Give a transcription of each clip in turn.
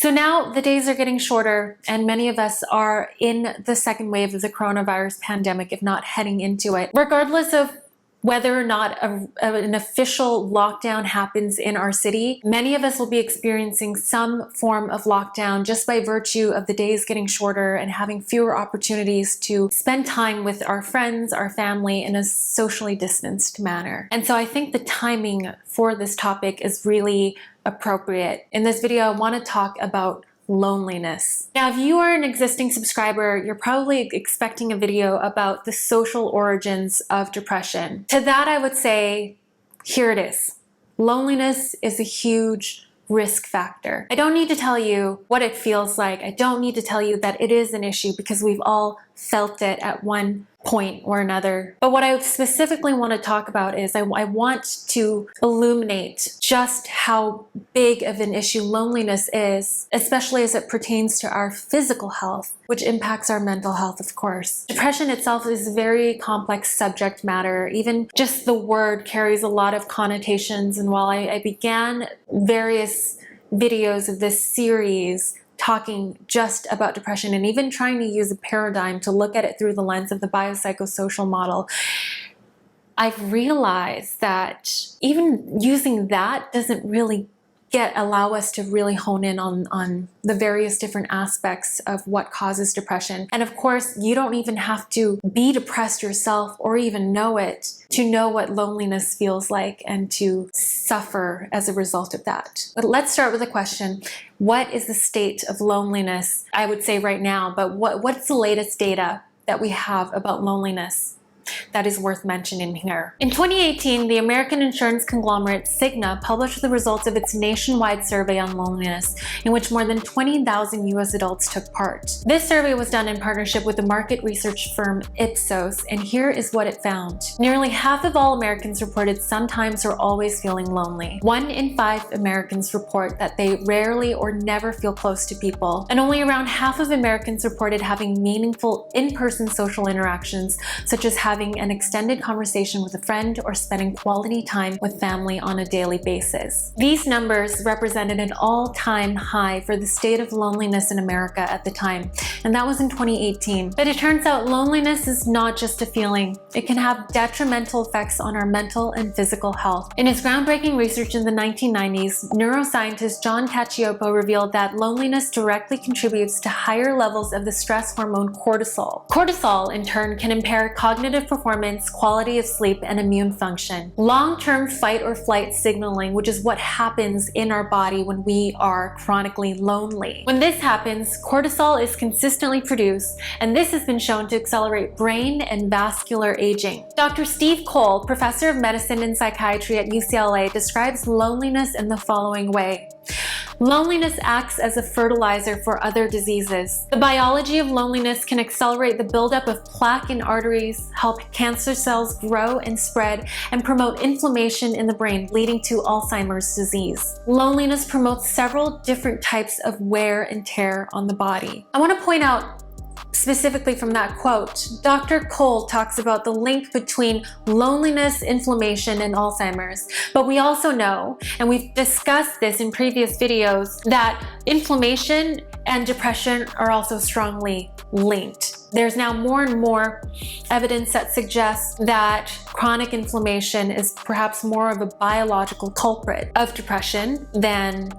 So now the days are getting shorter, and many of us are in the second wave of the coronavirus pandemic, if not heading into it. Regardless of whether or not an official lockdown happens in our city, many of us will be experiencing some form of lockdown just by virtue of the days getting shorter and having fewer opportunities to spend time with our friends, our family in a socially distanced manner. And so I think the timing for this topic is really appropriate. In this video, I want to talk about loneliness. Now, if you are an existing subscriber, you're probably expecting a video about the social origins of depression. To that, I would say, here it is. Loneliness is a huge risk factor. I don't need to tell you what it feels like. I don't need to tell you that it is an issue because we've all felt it at one point or another. But what I specifically want to talk about is I want to illuminate just how big of an issue loneliness is, especially as it pertains to our physical health, which impacts our mental health, of course. Depression itself is a very complex subject matter. Even just the word carries a lot of connotations. And while I began various videos of this series talking just about depression and even trying to use a paradigm to look at it through the lens of the biopsychosocial model, I've realized that even using that doesn't really allow us to really hone in on the various different aspects of what causes depression. And of course, you don't even have to be depressed yourself or even know it to know what loneliness feels like and to suffer as a result of that. But let's start with the question, what is the state of loneliness, I would say right now, but what's the latest data that we have about loneliness that is worth mentioning here? In 2018, the American insurance conglomerate Cigna published the results of its nationwide survey on loneliness, in which more than 20,000 US adults took part. This survey was done in partnership with the market research firm Ipsos, and here is what it found. Nearly half of all Americans reported sometimes or always feeling lonely. 1 in 5 Americans report that they rarely or never feel close to people, and only around half of Americans reported having meaningful in-person social interactions, such as having an extended conversation with a friend or spending quality time with family on a daily basis. These numbers represented an all-time high for the state of loneliness in America at the time, and that was in 2018. But it turns out loneliness is not just a feeling. It can have detrimental effects on our mental and physical health. In his groundbreaking research in the 1990s, neuroscientist John Cacioppo revealed that loneliness directly contributes to higher levels of the stress hormone cortisol. Cortisol, in turn, can impair cognitive performance, quality of sleep, and immune function. Long-term fight or flight signaling, which is what happens in our body when we are chronically lonely. When this happens, cortisol is consistently produced, and this has been shown to accelerate brain and vascular aging. Dr. Steve Cole, professor of medicine and psychiatry at UCLA, describes loneliness in the following way. Loneliness acts as a fertilizer for other diseases. The biology of loneliness can accelerate the buildup of plaque in arteries, help cancer cells grow and spread, and promote inflammation in the brain, leading to Alzheimer's disease. Loneliness promotes several different types of wear and tear on the body. I want to point out specifically from that quote, Dr. Cole talks about the link between loneliness, inflammation, and Alzheimer's. But we also know, and we've discussed this in previous videos, that inflammation and depression are also strongly linked. There's now more and more evidence that suggests that chronic inflammation is perhaps more of a biological culprit of depression than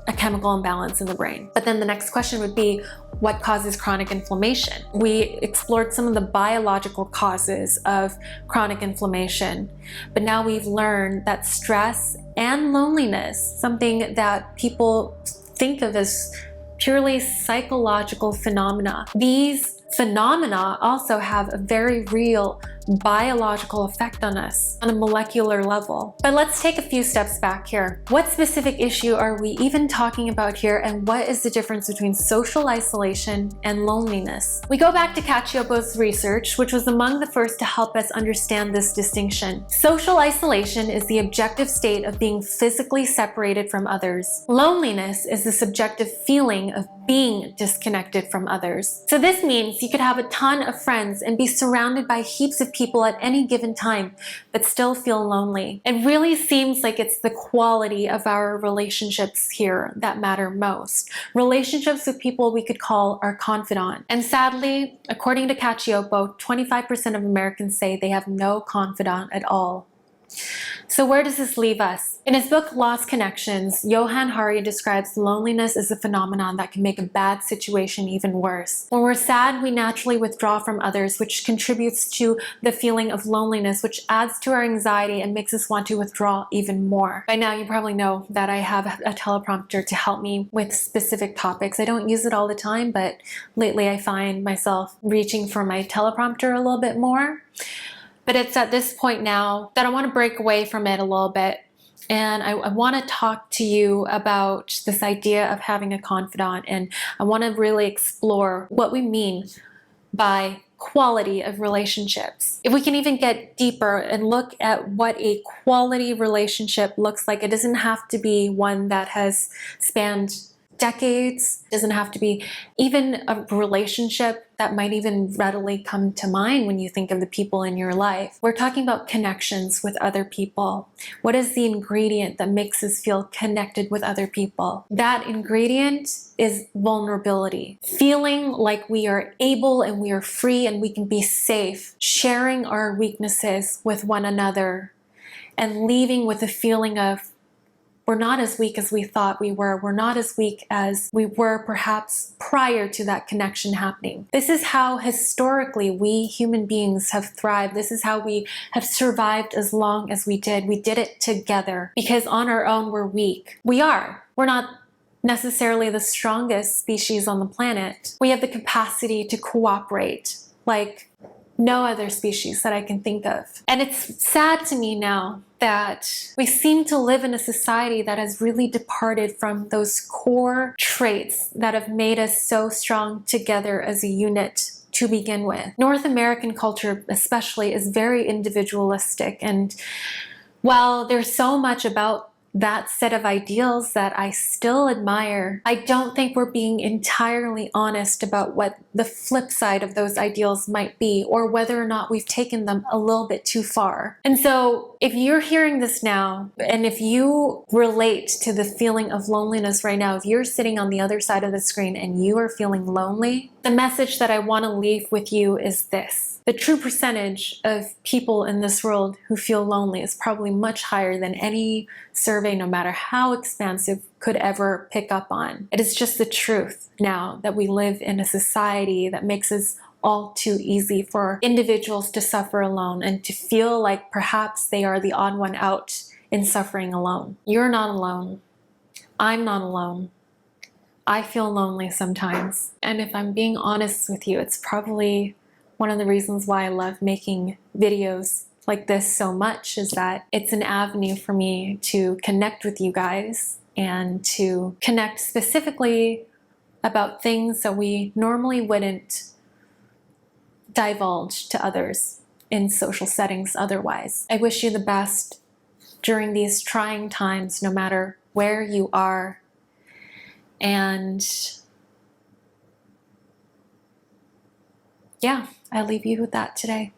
a chemical imbalance in the brain. But then the next question would be, what causes chronic inflammation? We explored some of the biological causes of chronic inflammation, but now we've learned that stress and loneliness, something that people think of as purely psychological phenomena, these phenomena also have a very real biological effect on us on a molecular level. But let's take a few steps back here. What specific issue are we even talking about here, and what is the difference between social isolation and loneliness? We go back to Cacioppo's research, which was among the first to help us understand this distinction. Social isolation is the objective state of being physically separated from others. Loneliness is the subjective feeling of being disconnected from others. So this means you could have a ton of friends and be surrounded by heaps of people at any given time, but still feel lonely. It really seems like it's the quality of our relationships here that matter most. Relationships with people we could call our confidant. And sadly, according to Cacioppo, 25% of Americans say they have no confidant at all. So where does this leave us? In his book, Lost Connections, Johann Hari describes loneliness as a phenomenon that can make a bad situation even worse. When we're sad, we naturally withdraw from others, which contributes to the feeling of loneliness, which adds to our anxiety and makes us want to withdraw even more. By now, you probably know that I have a teleprompter to help me with specific topics. I don't use it all the time, but lately I find myself reaching for my teleprompter a little bit more. But it's at this point now that I want to break away from it a little bit. And I want to talk to you about this idea of having a confidant. And I want to really explore what we mean by quality of relationships. If we can even get deeper and look at what a quality relationship looks like, it doesn't have to be one that has spanned decades. It doesn't have to be even a relationship that might even readily come to mind when you think of the people in your life. We're talking about connections with other people. What is the ingredient that makes us feel connected with other people? That ingredient is vulnerability. Feeling like we are able and we are free and we can be safe, sharing our weaknesses with one another and leaving with a feeling of we're not as weak as we thought we were. We're not as weak as we were perhaps prior to that connection happening. This is how historically we human beings have thrived. This is how we have survived as long as we did. We did it together because on our own we're weak. We are. We're not necessarily the strongest species on the planet. We have the capacity to cooperate like no other species that I can think of. And it's sad to me now that we seem to live in a society that has really departed from those core traits that have made us so strong together as a unit to begin with. North American culture especially is very individualistic, and while there's so much about that set of ideals that I still admire, I don't think we're being entirely honest about what the flip side of those ideals might be, or whether or not we've taken them a little bit too far. And so if you're hearing this now, and if you relate to the feeling of loneliness right now, if you're sitting on the other side of the screen and you are feeling lonely, the message that I want to leave with you is this. The true percentage of people in this world who feel lonely is probably much higher than any survey, no matter how expansive, could ever pick up on. It is just the truth now that we live in a society that makes us all too easy for individuals to suffer alone and to feel like perhaps they are the odd one out in suffering alone. You're not alone. I'm not alone. I feel lonely sometimes. And if I'm being honest with you, it's probably one of the reasons why I love making videos like this so much, is that it's an avenue for me to connect with you guys and to connect specifically about things that we normally wouldn't divulge to others in social settings otherwise. I wish you the best during these trying times, no matter where you are. And yeah, I leave you with that today.